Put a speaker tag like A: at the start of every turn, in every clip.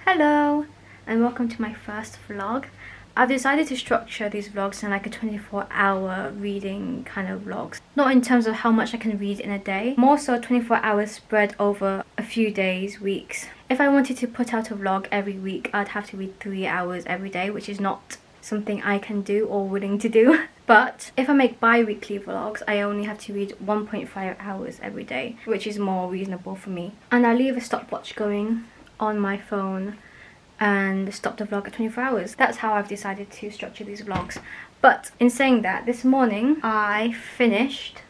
A: Hello and welcome to my first vlog. I've decided to structure these vlogs in like a 24-hour reading kind of vlogs. Not in terms of how much I can read in a day, more so 24 hours spread over a few days, weeks. If I wanted to put out a vlog every week, I'd have to read 3 hours every day, which is not something I can do or willing to do. But if I make bi-weekly vlogs, I only have to read 1.5 hours every day, which is more reasonable for me. And I leave a stopwatch going on my phone and stop the vlog at 24 hours. That's how I've decided to structure these vlogs. But in saying that, this morning I finished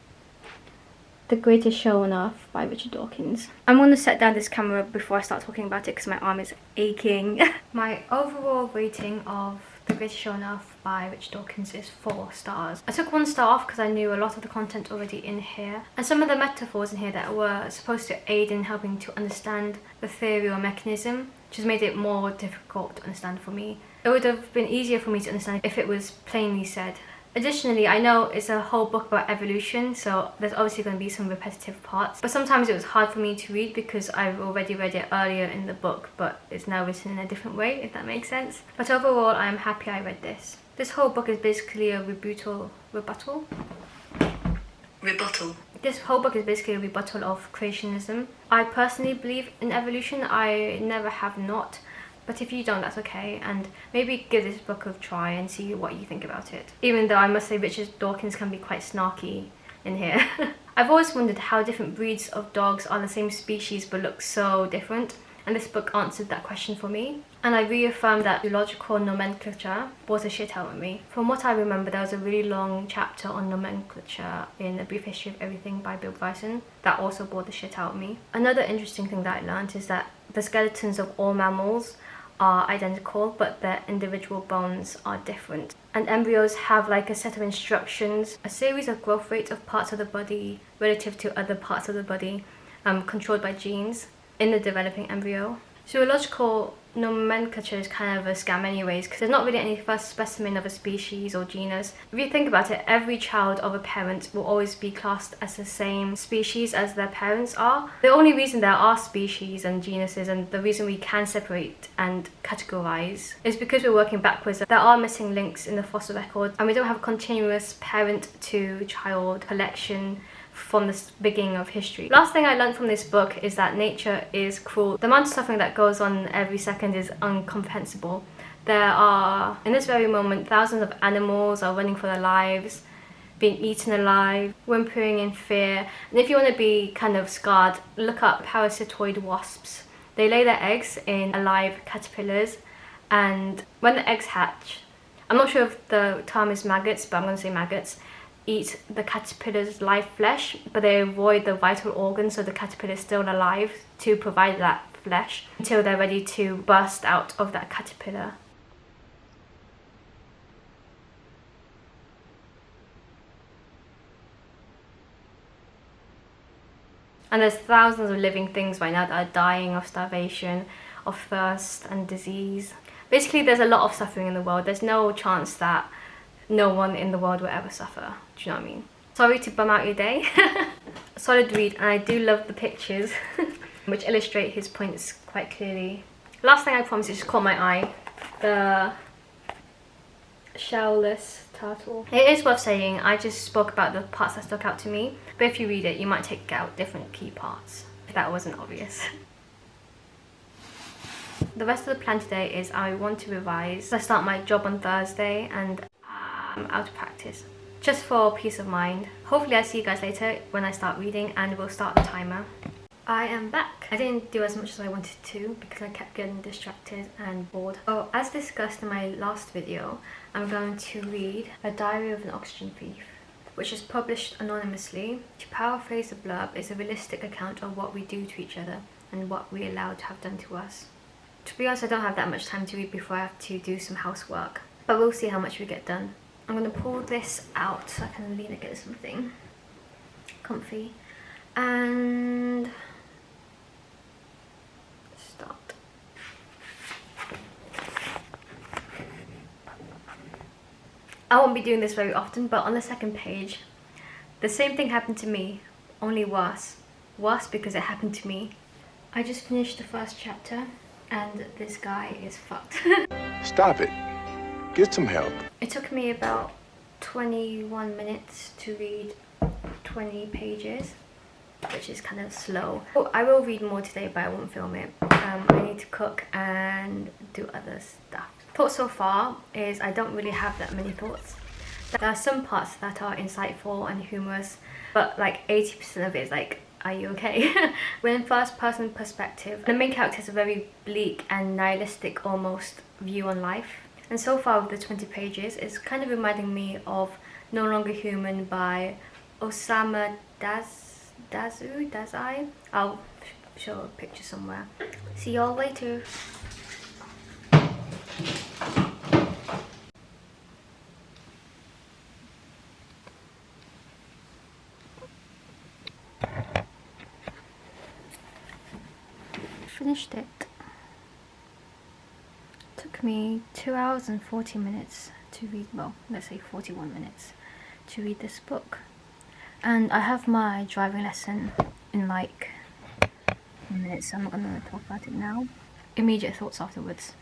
A: The Greatest Show on Earth by Richard Dawkins. I'm going to set down this camera before I start talking about it because my arm is aching. My overall rating of The Greatest Show on Earth by Richard Dawkins is 4 stars. I took 1 star off because I knew a lot of the content already in here, and some of the metaphors in here that were supposed to aid in helping to understand the theory or mechanism just made it more difficult to understand for me. It would have been easier for me to understand if it was plainly said. Additionally, I know it's a whole book about evolution, so there's obviously going to be some repetitive parts, but sometimes it was hard for me to read because I've already read it earlier in the book, but it's now written in a different way, if that makes sense. But overall, I am happy I read this. This whole book is basically a rebuttal. This whole book is basically a rebuttal of creationism. I personally believe in evolution. I never have not. But if you don't, that's okay, and maybe give this book a try and see what you think about it. Even though I must say Richard Dawkins can be quite snarky in here. I've always wondered how different breeds of dogs are the same species but look so different, and this book answered that question for me. And I reaffirmed that zoological nomenclature bores the shit out of me. From what I remember, there was a really long chapter on nomenclature in A Brief History of Everything by Bill Bryson that also bored the shit out of me. Another interesting thing that I learned is that the skeletons of all mammals are identical, but their individual bones are different. And embryos have like a set of instructions, a series of growth rates of parts of the body relative to other parts of the body, controlled by genes in the developing embryo. Zoological nomenclature is kind of a scam anyways, because there's not really any first specimen of a species or genus. If you think about it, every child of a parent will always be classed as the same species as their parents are. The only reason there are species and genuses, and the reason we can separate and categorize, is because we're working backwards. There are missing links in the fossil record, and we don't have a continuous parent to child collection from the beginning of history. Last thing I learned from this book is that nature is cruel. The amount of suffering that goes on every second is incomprehensible. There are, in this very moment, thousands of animals are running for their lives, being eaten alive, whimpering in fear. And if you want to be kind of scarred, look up parasitoid wasps. They lay their eggs in alive caterpillars, and when the eggs hatch, I'm not sure if the term is maggots, but I'm going to say maggots, eat the caterpillar's live flesh, but they avoid the vital organs, so the caterpillar is still alive to provide that flesh until they're ready to burst out of that caterpillar. And there's thousands of living things right now that are dying of starvation, of thirst and disease. Basically, there's a lot of suffering in the world. There's no chance that no one in the world will ever suffer. Do you know what I mean? Sorry to bum out your day. Solid read, and I do love the pictures which illustrate his points quite clearly. Last thing I promise is just caught my eye. The shellless turtle. It is worth saying, I just spoke about the parts that stuck out to me, but if you read it you might take out different key parts, if that wasn't obvious. The rest of the plan today is I want to revise. I start my job on Thursday and I'm out of practice, just for peace of mind. Hopefully I see you guys later when I start reading, and we'll start the timer. I am back. I didn't do as much as I wanted to because I kept getting distracted and bored. So as discussed in my last video, I'm going to read A Diary of an Oxygen Thief, which is published anonymously. To paraphrase the blurb, is a realistic account of what we do to each other and what we allow to have done to us. To be honest, I don't have that much time to read before I have to do some housework, but we'll see how much we get done. I'm going to pull this out so I can lean against something comfy and start. I won't be doing this very often, but on the second page, the same thing happened to me, only worse. Worse because it happened to me. I just finished the first chapter and this guy is fucked.
B: Stop it. Get some help.
A: It took me about 21 minutes to read 20 pages, which is kind of slow. I will read more today, but I won't film it. I need to cook and do other stuff. Thoughts so far is I don't really have that many thoughts. There are some parts that are insightful and humorous, but like 80% of it is like, are you okay? We're in first person perspective. The main character has a very bleak and nihilistic almost view on life. And so far with the 20 pages, it's kind of reminding me of No Longer Human by Osama Dazai. I'll show a picture somewhere. See y'all later. Finished it. Took me 2 hours and 40 minutes to read, well, let's say 41 minutes to read this book. And I have my driving lesson in like a minute, so I'm not going to talk about it now. Immediate thoughts afterwards.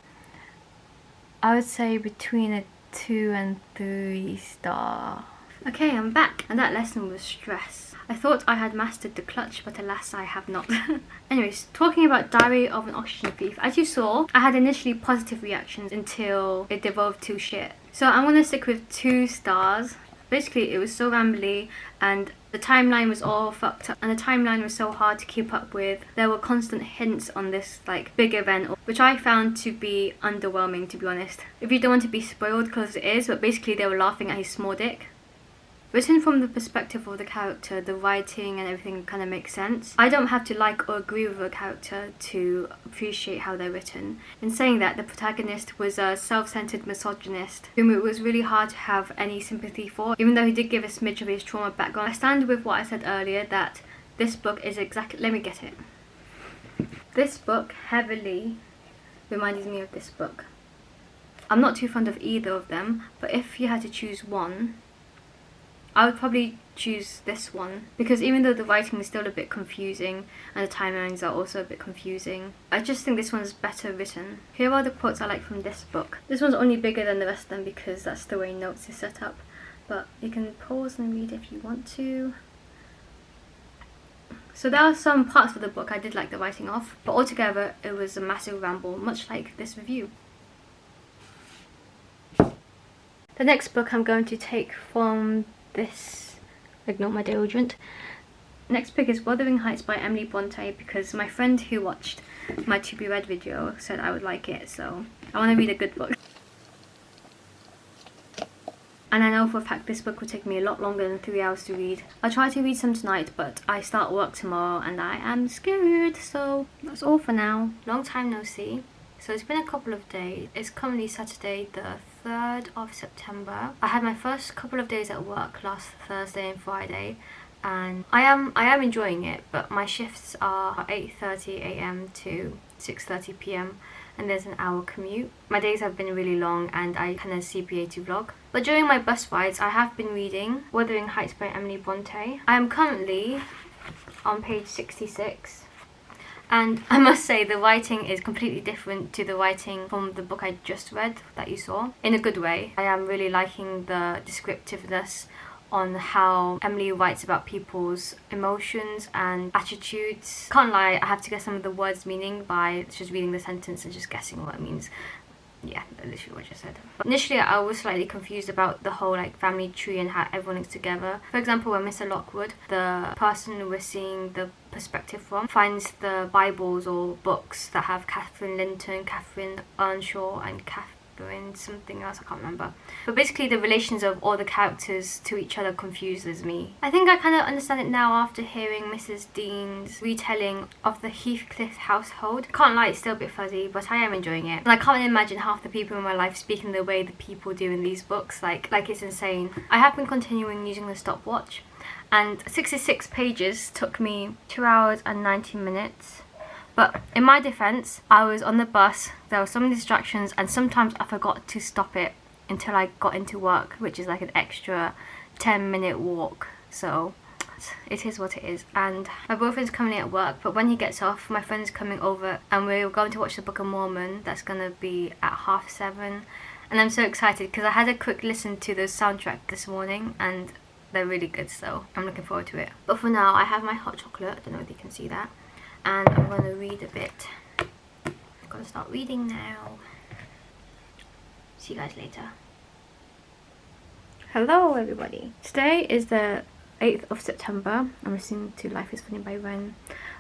A: I would say between a 2 and 3 star. Okay, I'm back, and that lesson was stress. I thought I had mastered the clutch, but alas I have not. Anyways, talking about Diary of an Oxygen Thief, as you saw, I had initially positive reactions until it devolved to shit. So I'm gonna stick with 2 stars. Basically, it was so rambly and the timeline was all fucked up, and the timeline was so hard to keep up with. There were constant hints on this like big event, which I found to be underwhelming, to be honest. If you don't want to be spoiled, because it is, but basically they were laughing at his small dick. Written from the perspective of the character, the writing and everything kind of makes sense. I don't have to like or agree with a character to appreciate how they're written. In saying that, the protagonist was a self-centered misogynist whom it was really hard to have any sympathy for, even though he did give a smidge of his trauma background. I stand with what I said earlier, that this book is exactly... Let me get it. This book heavily reminded me of this book. I'm not too fond of either of them, but if you had to choose one, I would probably choose this one, because even though the writing is still a bit confusing and the timelines are also a bit confusing, I just think this one's better written. Here are the quotes I like from this book. This one's only bigger than the rest of them because that's the way notes is set up, but you can pause and read if you want to. So there are some parts of the book I did like the writing of, but altogether it was a massive ramble, much like this review. The next book I'm going to take from this, ignore my deodorant. Next pick is Wuthering Heights by Emily Bronte, because my friend who watched my To Be Read video said I would like it, so I want to read a good book. And I know for a fact this book will take me a lot longer than 3 hours to read. I'll try to read some tonight, but I start work tomorrow and I am scared, so that's all for now. Long time no see. So it's been a couple of days. It's currently Saturday the 3rd of September. I had my first couple of days at work last Thursday and Friday, and I am enjoying it, but my shifts are 8:30 AM to 6:30 PM, and there's an hour commute. My days have been really long and I kind of CPA to vlog. But during my bus rides I have been reading Wuthering Heights by Emily Bronte. I am currently on page 66. And I must say the writing is completely different to the writing from the book I just read that you saw, in a good way. I am really liking the descriptiveness on how Emily writes about people's emotions and attitudes. Can't lie, I have to guess some of the words' meaning by just reading the sentence and just guessing what it means. Yeah, literally what I just said. But initially I was slightly confused about the whole like family tree and how everyone is together. For example, when Mr. Lockwood, the person we're seeing the perspective from, finds the Bibles or books that have Catherine Linton, Catherine Earnshaw and Catherine something else, I can't remember. But basically the relations of all the characters to each other confuses me. I think I kind of understand it now after hearing Mrs. Dean's retelling of the Heathcliff household. Can't lie, it's still a bit fuzzy, but I am enjoying it. And I can't imagine half the people in my life speaking the way the people do in these books. Like it's insane. I have been continuing using the stopwatch, and 66 pages took me 2 hours and 90 minutes. But in my defense, I was on the bus, there were some distractions, and sometimes I forgot to stop it until I got into work, which is like an extra 10-minute walk. So but it is what it is. And my boyfriend's coming in at work, but when he gets off, my friend's coming over and we're going to watch the Book of Mormon. That's gonna be at 7:30. And I'm so excited because I had a quick listen to the soundtrack this morning and they're really good, so I'm looking forward to it. But for now, I have my hot chocolate. I don't know if you can see that. And I'm going to read a bit. I'm going to start reading now. See you guys later. Hello everybody. Today is the 8th of September. I'm listening to Life is Funny by Ren.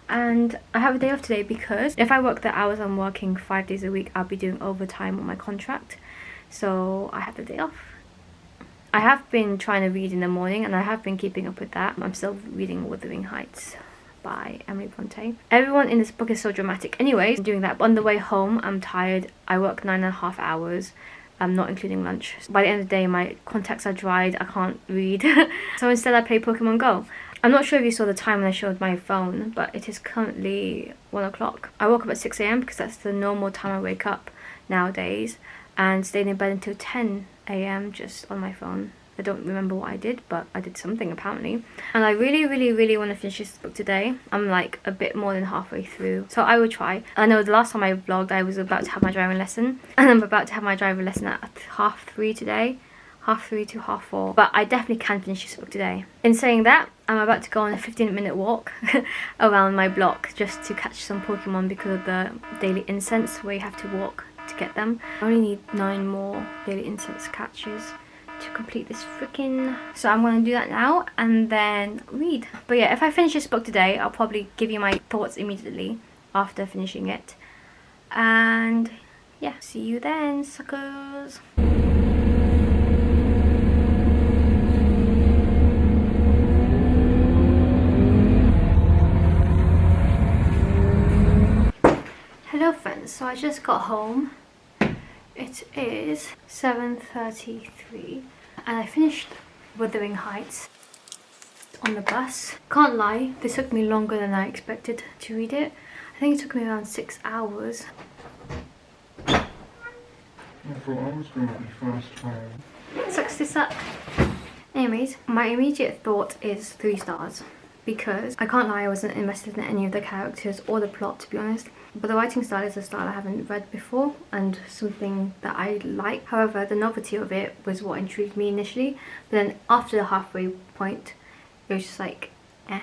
A: And I have a day off today because if I work the hours I'm working 5 days a week, I'll be doing overtime on my contract. So I have the day off. I have been trying to read in the morning and I have been keeping up with that. I'm still reading Wuthering Heights by Emily Bronte. Everyone in this book is so dramatic. Anyways, I'm doing that. But on the way home, I'm tired. I work 9.5 hours. I'm not including lunch. By the end of the day, my contacts are dried. I can't read. So instead I play Pokemon Go. I'm not sure if you saw the time when I showed my phone, but it is currently 1 o'clock. I woke up at 6 a.m. because that's the normal time I wake up nowadays. And stayed in bed until 10 a.m. just on my phone. I don't remember what I did, but I did something apparently. And I really want to finish this book today. I'm like a bit more than halfway through, so I will try. I know the last time I vlogged I was about to have my driving lesson, and I'm about to have my driving lesson at 3:30 today. 3:30 to 4:30, but I definitely can finish this book today. In saying that, I'm about to go on a 15-minute walk around my block just to catch some Pokemon because of the daily incense where you have to walk to get them. I only need 9 more daily incense catches to complete this freaking... So I'm going to do that now and then read. But yeah, if I finish this book today, I'll probably give you my thoughts immediately after finishing it. And yeah, see you then, suckers. Hello friends, so I just got home. It is 7:33 and I finished Wuthering Heights on the bus. Can't lie, this took me longer than I expected to read it. I think it took me around 6 hours.
C: I thought I was going to be fast time.
A: Sucks to suck. Anyways, my immediate thought is 3 stars. Because I can't lie, I wasn't invested in any of the characters or the plot, to be honest. But the writing style is a style I haven't read before and something that I like. However, the novelty of it was what intrigued me initially. But then after the halfway point, it was just like, eh.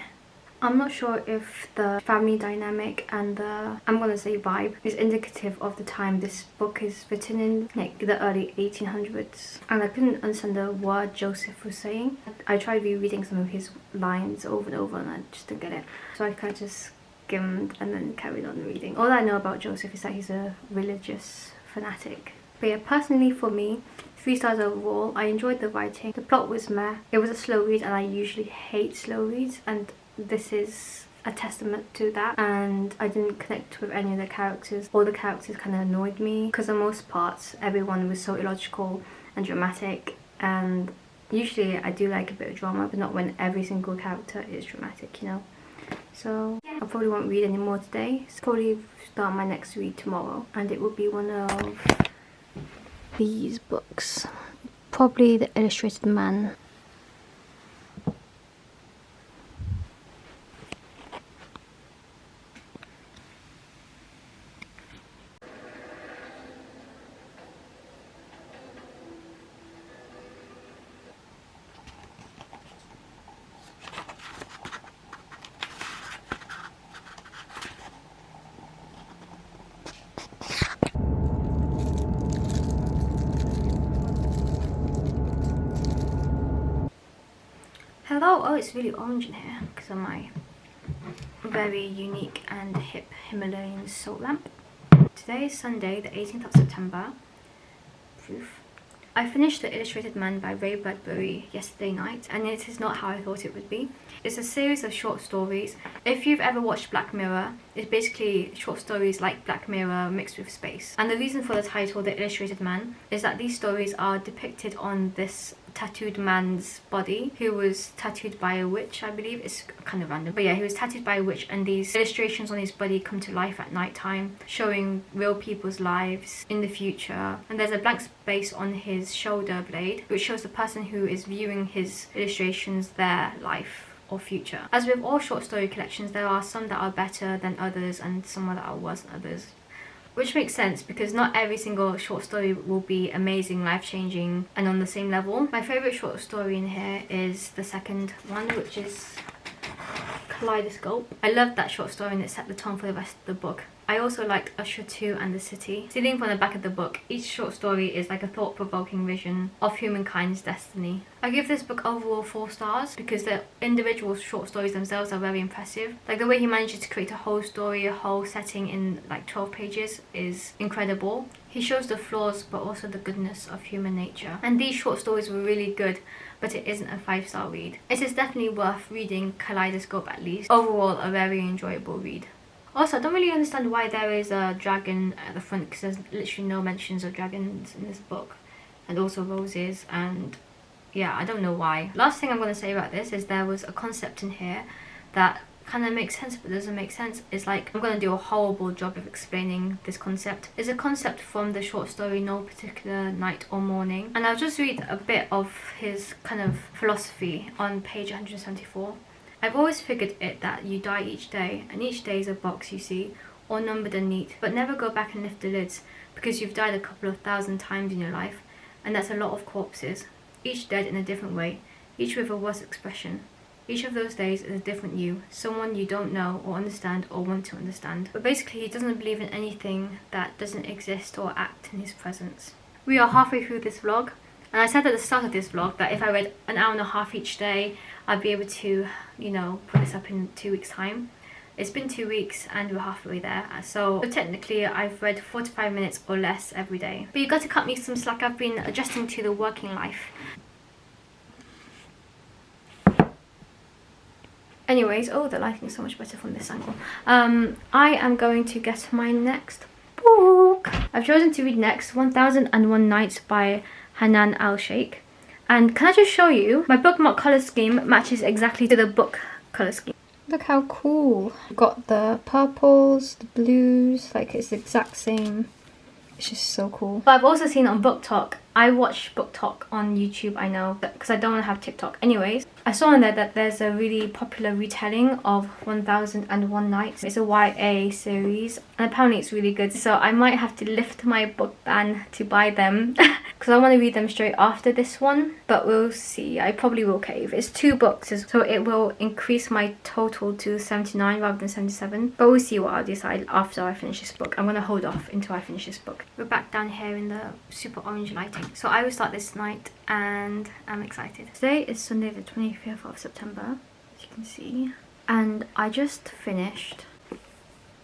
A: I'm not sure if the family dynamic and the, I'm gonna say vibe, is indicative of the time this book is written in, like the early 1800s. And I couldn't understand the word Joseph was saying. I tried rereading some of his lines over and over and I just didn't get it. So I kind of just skimmed and then carried on reading. All I know about Joseph is that he's a religious fanatic. But yeah, personally for me, 3 stars overall. I enjoyed the writing. The plot was meh. It was a slow read and I usually hate slow reads, and this is a testament to that. And I didn't connect with any of the characters. All the characters kind of annoyed me because for most parts everyone was so illogical and dramatic, and usually I do like a bit of drama, but not when every single character is dramatic, you know. So yeah, I probably won't read any more today. So probably start my next read tomorrow, and it will be one of these books, probably The Illustrated Man. Hello! Oh, it's really orange in here because of my very unique and hip Himalayan salt lamp. Today is Sunday, the 18th of September. Proof. I finished The Illustrated Man by Ray Bradbury yesterday night, and it is not how I thought it would be. It's a series of short stories. If you've ever watched Black Mirror, it's basically short stories like Black Mirror mixed with space. And the reason for the title, The Illustrated Man, is that these stories are depicted on this tattooed man's body who was tattooed by a witch, I believe. It's kind of random, but yeah, he was tattooed by a witch, and these illustrations on his body come to life at night time, showing real people's lives in the future. And there's a blank space on his shoulder blade which shows the person who is viewing his illustrations their life or future. As with all short story collections, there are some that are better than others and some that are worse than others. Which makes sense because not every single short story will be amazing, life-changing and on the same level. My favourite short story in here is the second one, which is Kaleidoscope. I loved that short story and it set the tone for the rest of the book. I also liked Usher 2 and The City. Stealing from the back of the book, each short story is like a thought-provoking vision of humankind's destiny. I give this book overall 4 stars because the individual short stories themselves are very impressive. Like the way he manages to create a whole story, a whole setting in like 12 pages is incredible. He shows the flaws but also the goodness of human nature. And these short stories were really good, but it isn't a 5-star read. It is definitely worth reading Kaleidoscope at least. Overall, a very enjoyable read. Also, I don't really understand why there is a dragon at the front because there's literally no mentions of dragons in this book. And also roses, and yeah, I don't know why. Last thing I'm going to say about this is there was a concept in here that kind of makes sense but doesn't make sense. It's like I'm going to do a horrible job of explaining this concept. It's a concept from the short story No Particular Night or Morning. And I'll just read a bit of his kind of philosophy on page 174. I've always figured it that you die each day, and each day is a box you see, all numbered and neat, but never go back and lift the lids, because you've died a couple of thousand times in your life, and that's a lot of corpses, each dead in a different way, each with a worse expression. Each of those days is a different you, someone you don't know or understand or want to understand. But basically he doesn't believe in anything that doesn't exist or act in his presence. We are halfway through this vlog. And I said at the start of this vlog that if I read an hour and a half each day, I'd be able to, you know, put this up in 2 weeks' time. It's been 2 weeks and we're halfway there. So technically I've read 45 minutes or less every day. But you've got to cut me some slack. I've been adjusting to the working life. Anyways, oh, the lighting is so much better from this angle. I am going to get my next book. I've chosen to read next 1001 Nights by Hanan Al-Sheikh. And can I just show you, my bookmark colour scheme matches exactly to the book colour scheme. Look how cool. I've got the purples, the blues, like it's the exact same. It's just so cool. But I've also seen on Book Talk, I watch Book Talk on YouTube, I know, because I don't want to have TikTok. Anyways, I saw on there that there's a really popular retelling of 1001 Nights. It's a YA series and apparently it's really good. So I might have to lift my book ban to buy them because I want to read them straight after this one. But we'll see. I probably will cave. It's 2 books, so it will increase my total to 79 rather than 77. But we'll see what I'll decide after I finish this book. I'm going to hold off until I finish this book. We're back down here in the super orange lighting. So I will start this tonight and I'm excited. Today is Sunday the 25th of September, as you can see. And I just finished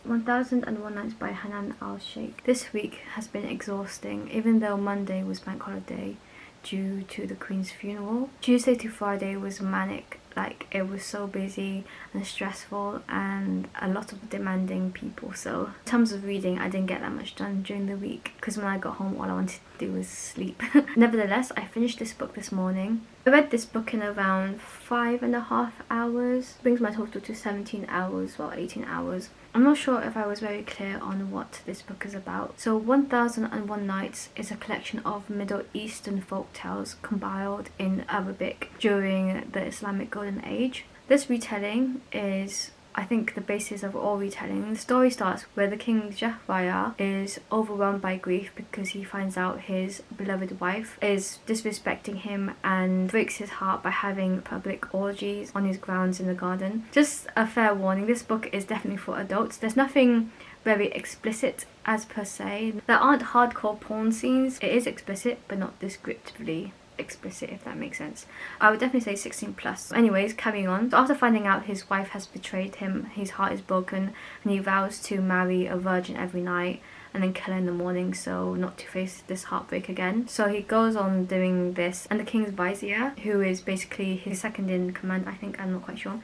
A: 1001 Nights by Hanan Al-Sheikh. This week has been exhausting, even though Monday was bank holiday due to the Queen's funeral. Tuesday to Friday was manic. Like, it was so busy and stressful and a lot of demanding people. So in terms of reading, I didn't get that much done during the week because when I got home all I wanted to do was sleep. Nevertheless, I finished this book this morning. I read this book in around 5.5 hours. Brings my total to 17 hours, well 18 hours. I'm not sure if I was very clear on what this book is about. So 1001 Nights is a collection of Middle Eastern folk tales compiled in Arabic during the Islamic Golden Age. This retelling is, I think, the basis of all retelling. The story starts where the king Jahwaya is overwhelmed by grief because he finds out his beloved wife is disrespecting him and breaks his heart by having public orgies on his grounds in the garden. Just a fair warning, this book is definitely for adults. There's nothing very explicit as per se. There aren't hardcore porn scenes. It is explicit but not descriptively explicit, if that makes sense. I would definitely say 16 plus. Anyways, carrying on. So after finding out his wife has betrayed him, his heart is broken and he vows to marry a virgin every night and then kill her in the morning so not to face this heartbreak again. So he goes on doing this, and the king's vizier, who is basically his second in command, I think, I'm not quite sure,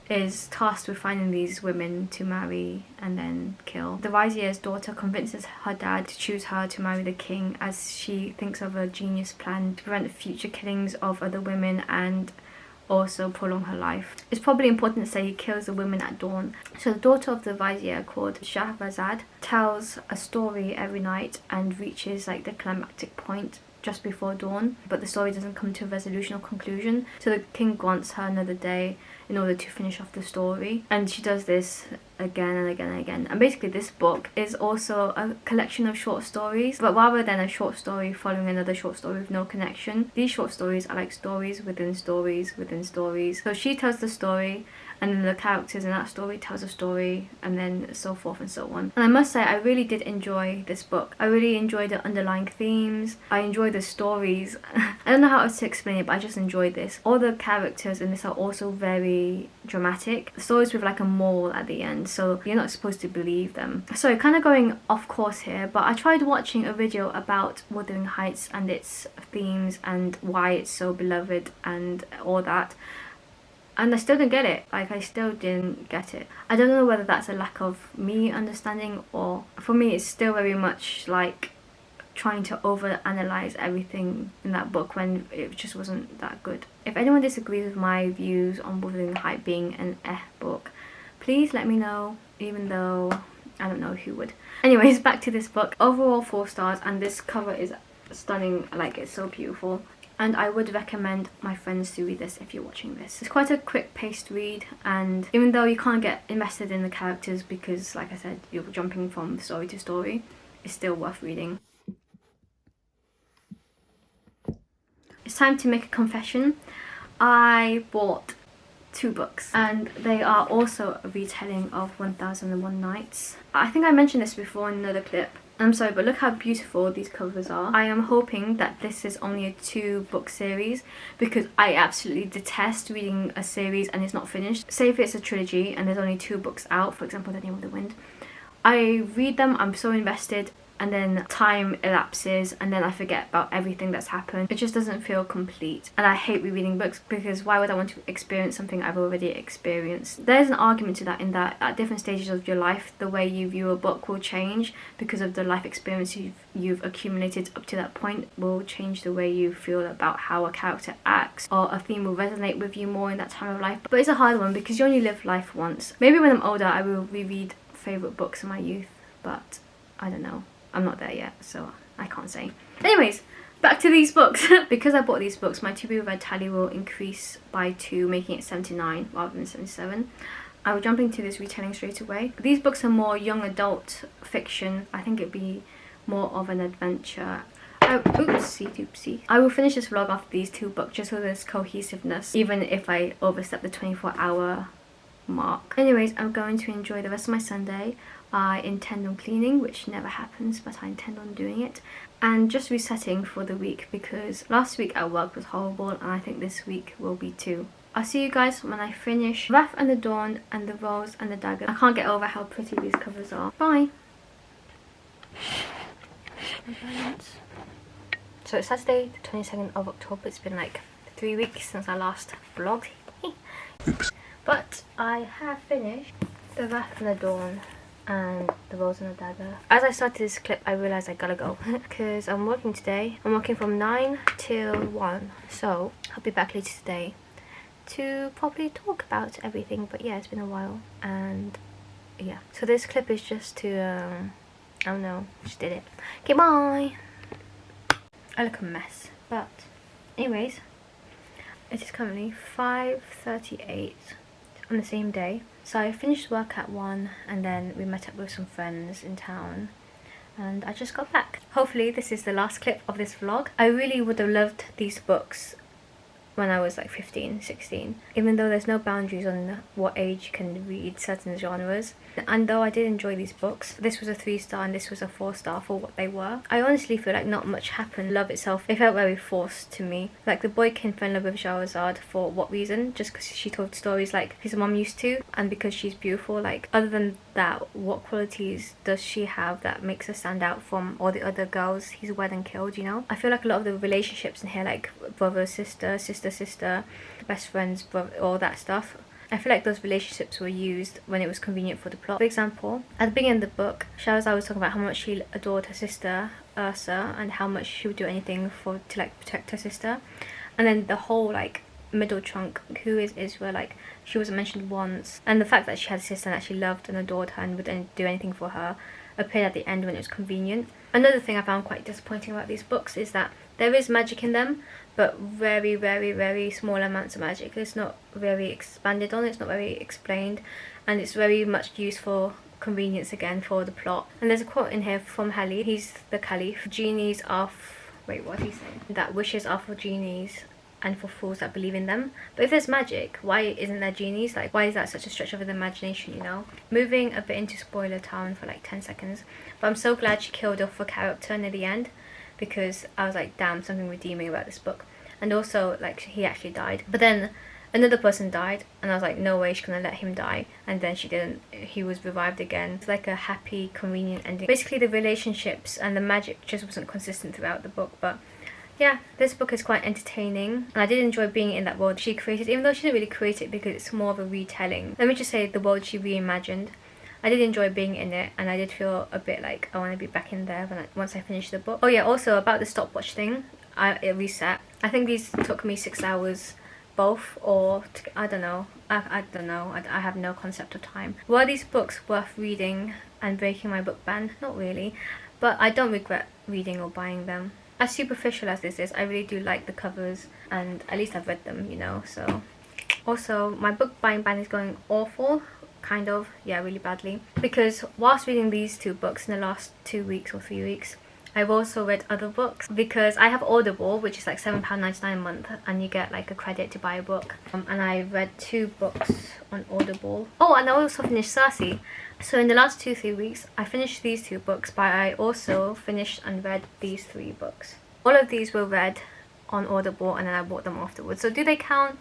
A: is tasked with finding these women to marry and then kill. The vizier's daughter convinces her dad to choose her to marry the king as she thinks of a genius plan to prevent future killings of other women and also prolong her life. It's probably important to say he kills the women at dawn. So the daughter of the vizier, called Shahrazad, tells a story every night and reaches like the climactic point just before dawn, but the story doesn't come to a resolution or conclusion. So the king grants her another day in order to finish off the story, and she does this again and again and again. And basically this book is also a collection of short stories, but rather than a short story following another short story with no connection, these short stories are like stories within stories within stories. So she tells the story, and then the characters in that story tells a story, and then so forth and so on. And I must say, I really did enjoy this book. I really enjoyed the underlying themes. I enjoyed the stories. I don't know how else to explain it, but I just enjoyed this. All the characters in this are also very dramatic. Stories with like a moral at the end, so you're not supposed to believe them. So kind of going off course here, but I tried watching a video about Wuthering Heights and its themes and why it's so beloved and all that. And I still didn't get it. Like, I still didn't get it. I don't know whether that's a lack of me understanding, or for me it's still very much like trying to overanalyze everything in that book when it just wasn't that good. If anyone disagrees with my views on Wuthering Heights being an book, please let me know, even though I don't know who would. Anyways, back to this book. Overall 4 stars, and this cover is stunning. Like, it's so beautiful. And I would recommend my friends to read this if you're watching this. It's quite a quick paced read, and even though you can't get invested in the characters because, like I said, you're jumping from story to story, it's still worth reading. It's time to make a confession. I bought 2 books, and they are also a retelling of 1001 Nights. I think I mentioned this before in another clip. I'm sorry, but look how beautiful these covers are. I am hoping that this is only a 2-book series, because I absolutely detest reading a series and it's not finished. Say if it's a trilogy and there's only 2 books out, for example The Name of the Wind. I read them, I'm so invested, and then time elapses and then I forget about everything that's happened. It just doesn't feel complete, and I hate rereading books because why would I want to experience something I've already experienced? There's an argument to that, in that at different stages of your life the way you view a book will change because of the life experience you've accumulated up to that point. Will change the way you feel about how a character acts, or a theme will resonate with you more in that time of life. But it's a hard one because you only live life once. Maybe when I'm older I will reread favourite books in my youth, but I don't know. I'm not there yet, so I can't say. Anyways, back to these books. Because I bought these books, my to be read tally will increase by 2, making it 79 rather than 77. I will jump into this retelling straight away. These books are more young adult fiction. I think it'd be more of an adventure. Oopsie. I will finish this vlog after these 2 books just so there's cohesiveness, even if I overstep the 24-hour mark. Anyways, I'm going to enjoy the rest of my Sunday. I intend on cleaning, which never happens, but I intend on doing it, and just resetting for the week because last week at work was horrible and I think this week will be too. I'll see you guys when I finish Wrath and the Dawn and the Rose and the Dagger. I can't get over how pretty these covers are. Bye! So it's Saturday the 22nd of October. It's been like 3 weeks since I last vlogged. But I have finished the Wrath and the Dawn and the Rose and the Dagger. As I started this clip I realised I gotta go because I'm working today. I'm working from 9 till 1, so I'll be back later today to probably talk about everything. But yeah, it's been a while, and yeah, so this clip is just to I don't know, just did it. Okay, bye. I look a mess, but anyways, it is currently 5:38 on the same day. So I finished work at 1 and then we met up with some friends in town and I just got back. Hopefully this is the last clip of this vlog. I really would have loved these books when I was like 15, 16, even though there's no boundaries on what age you can read certain genres. And though I did enjoy these books, this was a 3-star and this was a 4-star for what they were. I honestly feel like not much happened. Love itself, it felt very forced to me. Like the boy can fall in love with Shahrazad for what reason? Just because she told stories like his mom used to, and because she's beautiful. Like, other than that, what qualities does she have that makes her stand out from all the other girls he's wed and killed, you know? I feel like a lot of the relationships in here, like brother, sister, sister, best friends, brother, all that stuff, I feel like those relationships were used when it was convenient for the plot. For example, at the beginning of the book, Shahrazad was talking about how much she adored her sister Ursa and how much she would do anything to like protect her sister. And then the whole like middle chunk, who is Israel, like she wasn't mentioned once. And the fact that she had a sister that she loved and adored her and would do anything for her, appeared at the end when it was convenient. Another thing I found quite disappointing about these books is that there is magic in them, but very, very, very small amounts of magic. It's not very expanded on, it's not very explained, and it's very much used for convenience again for the plot. And there's a quote in here from Hali, he's the caliph. Genies are wait, what did he say? That wishes are for genies and for fools that believe in them. But if there's magic, why isn't there genies? Like, why is that such a stretch of the imagination, you know? Moving a bit into spoiler town for like 10 seconds. But I'm so glad she killed off a character near the end, because I was like, damn, something redeeming about this book. And also, like, he actually died. But then another person died, and I was like, no way she's gonna let him die. And then she didn't. He was revived again. It's like a happy, convenient ending. Basically, the relationships and the magic just wasn't consistent throughout the book, but yeah, this book is quite entertaining, and I did enjoy being in that world she created, even though she didn't really create it because it's more of a retelling. Let me just say, the world she reimagined, I did enjoy being in it, and I did feel a bit like I want to be back in there once I finish the book. Oh yeah, also about the stopwatch thing, it reset. I think these took me 6 hours both, or I don't know. I don't know. I have no concept of time. Were these books worth reading and breaking my book ban? Not really, but I don't regret reading or buying them. As superficial as this is, I really do like the covers, and at least I've read them, you know. So also, my book buying ban is going awful, kind of, yeah, really badly, because whilst reading these 2 books in the last 2 weeks or 3 weeks, I've also read other books, because I have Audible, which is like £7.99 a month, and you get like a credit to buy a book. And I read 2 books on Audible. Oh, and I also finished Cersei. So in the last 2-3 weeks, I finished these 2 books, but I also finished and read these 3 books. All of these were read on Audible, and then I bought them afterwards. So do they count?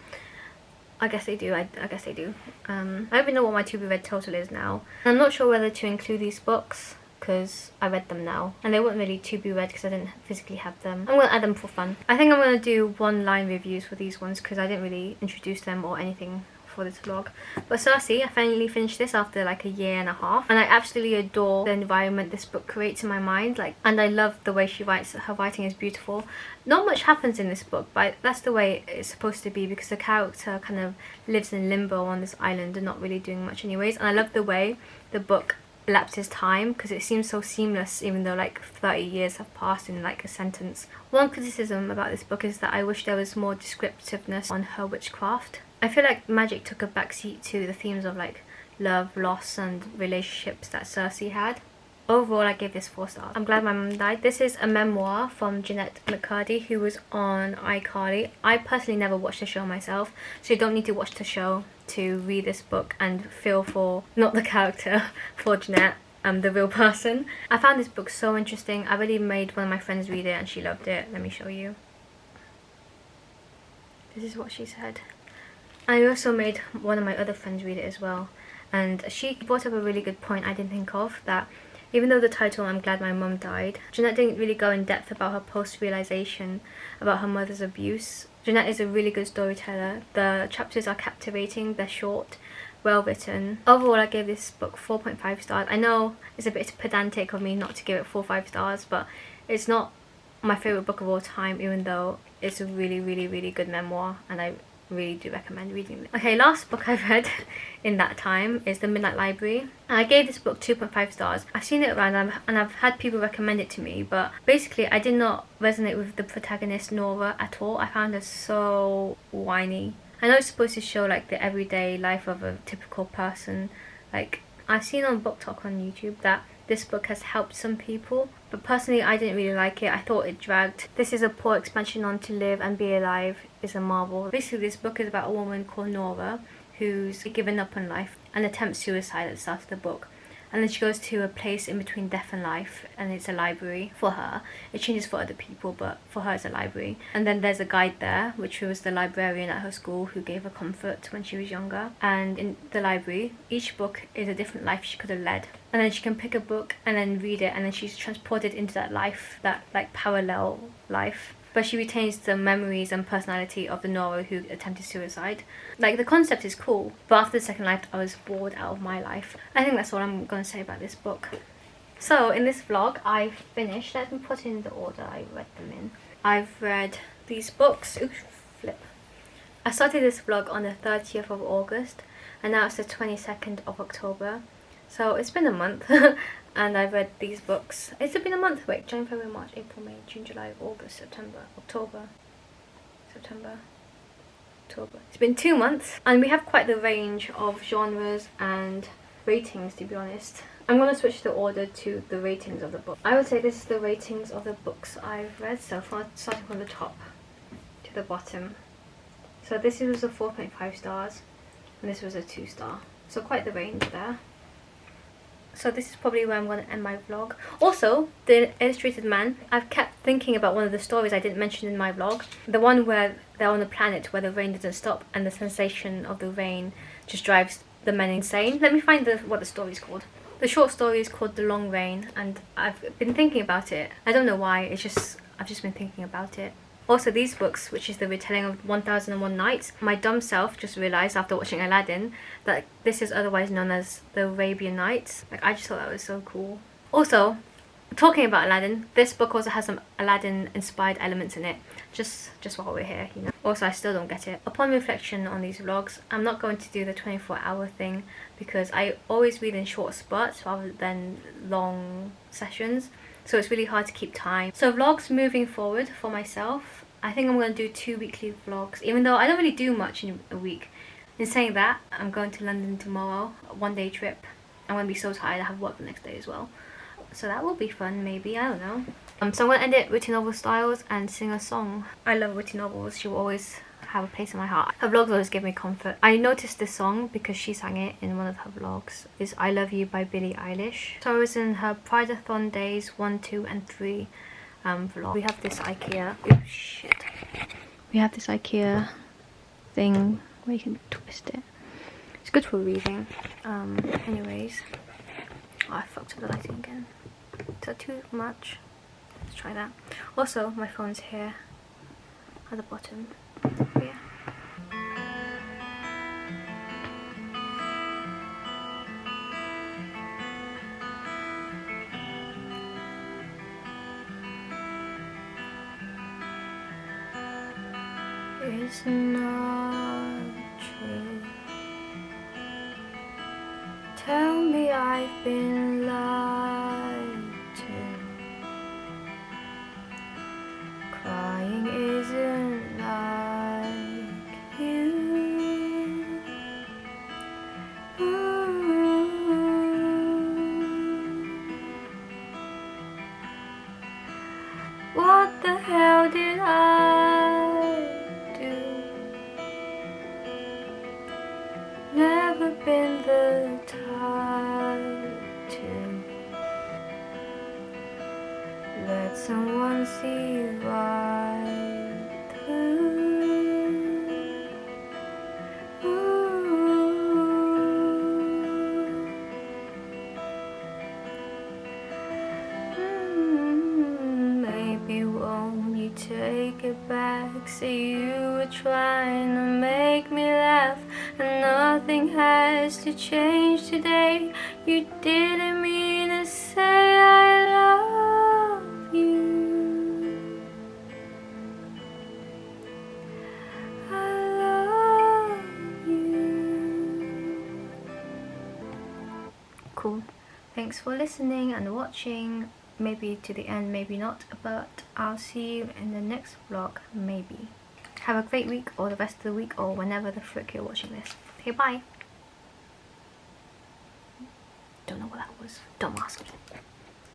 A: I guess they do. I guess they do. I don't even know what my to be read total is now. I'm not sure whether to include these books, because I read them now, and they weren't really to be read because I didn't physically have them. I'm going to add them for fun. I think I'm going to do 1-line reviews for these ones, because I didn't really introduce them or anything for this vlog. But Cersei, I finally finished this after like a year and a half, and I absolutely adore the environment this book creates in my mind, like, and I love the way she writes. Her writing is beautiful. Not much happens in this book, but that's the way it's supposed to be, because the character kind of lives in limbo on this island and not really doing much anyways. And I love the way the book elapses time, because it seems so seamless even though like 30 years have passed in like a sentence. One criticism about this book is that I wish there was more descriptiveness on her witchcraft. I feel like magic took a backseat to the themes of like love, loss and relationships that Cersei had. Overall, I gave this 4 stars. I'm glad my mum died. This is a memoir from Jeanette McCurdy, who was on iCarly. I personally never watched the show myself, so you don't need to watch the show to read this book and feel for, not the character, for Jeanette, the real person. I found this book so interesting. I really made one of my friends read it and she loved it. Let me show you. This is what she said. I also made one of my other friends read it as well, and she brought up a really good point I didn't think of, that even though the title I'm Glad My Mum Died, Jeanette didn't really go in depth about her post-realisation about her mother's abuse. Jeanette is a really good storyteller. The chapters are captivating, they're short, well written. Overall, I gave this book 4.5 stars. I know it's a bit pedantic of me not to give it 4 or 5 stars, but it's not my favourite book of all time, even though it's a really, really, really good memoir, and I really do recommend reading it. Okay, last book I've read in that time is The Midnight Library. I gave this book 2.5 stars. I've seen it around and I've had people recommend it to me, but basically I did not resonate with the protagonist Nora at all. I found her so whiny. I know it's supposed to show like the everyday life of a typical person. Like, I've seen on Book Talk on YouTube that this book has helped some people, but personally I didn't really like it. I thought it dragged. This is a poor expansion on To Live and Be Alive is a marvel. Basically this book is about a woman called Nora who's given up on life and attempts suicide at the start of the book. And then she goes to a place in between death and life, and it's a library for her. It changes for other people, but for her it's a library. And then there's a guide there, which was the librarian at her school who gave her comfort when she was younger. And in the library, each book is a different life she could have led. And then she can pick a book and then read it, and then she's transported into that life, that like parallel life. But she retains the memories and personality of the Nora who attempted suicide. Like, the concept is cool, but after the second life I was bored out of my life. I think that's all I'm going to say about this book. So in this vlog I finished, let me put in the order I read them in. I've read these books. Ooh, flip. I started this vlog on the 30th of August and now it's the 22nd of October. So it's been a month. and I've read these books. It's been a month. Wait, January, February, March, April, May, June, July, August, September, October. It's been 2 months, and we have quite the range of genres and ratings, to be honest. I'm going to switch the order to the ratings of the book. I would say this is the ratings of the books I've read so far, starting from the top to the bottom. So this was a 4.5 stars, and this was a 2 star. So quite the range there. So this is probably where I'm going to end my vlog. Also, the Illustrated Man, I've kept thinking about one of the stories I didn't mention in my vlog. The one where they're on a planet where the rain doesn't stop and the sensation of the rain just drives the men insane. Let me find what the story's called. The short story is called The Long Rain, and I've been thinking about it. I don't know why, I've just been thinking about it. Also, these books, which is the retelling of 1001 Nights, my dumb self just realised after watching Aladdin that this is otherwise known as the Arabian Nights. Like, I just thought that was so cool. Also, talking about Aladdin, this book also has some Aladdin-inspired elements in it, just while we're here, you know. Also, I still don't get it. Upon reflection on these vlogs, I'm not going to do the 24-hour thing because I always read in short spurts rather than long sessions. So it's really hard to keep time. So vlogs moving forward for myself, I think I'm going to do 2 weekly vlogs, even though I don't really do much in a week. In saying that, I'm going to London tomorrow, a 1-day trip. I'm going to be so tired, I have work the next day as well. So that will be fun, maybe, I don't know. So I'm going to end it witty novel styles and sing a song. I love witty novels, she will always have a place in my heart. Her vlogs always give me comfort. I noticed this song because she sang it in one of her vlogs. It's I Love You by Billie Eilish. So I was in her Prideathon days 1, 2 and 3 vlog. We have this IKEA, oh shit. We have this IKEA thing where you can twist it. It's good for reading. Anyways. Oh, I fucked up the lighting again. Is that too much? Let's try that. Also, my phone's here at the bottom. Yeah. It's not true. Tell me I've been lied to. Crying isn't like you. What the hell did I do? Never been the type to let someone see right through. Maybe won't you take it back? Say you were trying to make me laugh, and nothing has to change today. You didn't mean to say I love you. I love you. Cool. Thanks for listening and watching. Maybe to the end, maybe not, but I'll see you in the next vlog, maybe. Have a great week, or the rest of the week, or whenever the frick you're watching this. Okay, bye. Don't know what that was. Don't ask me.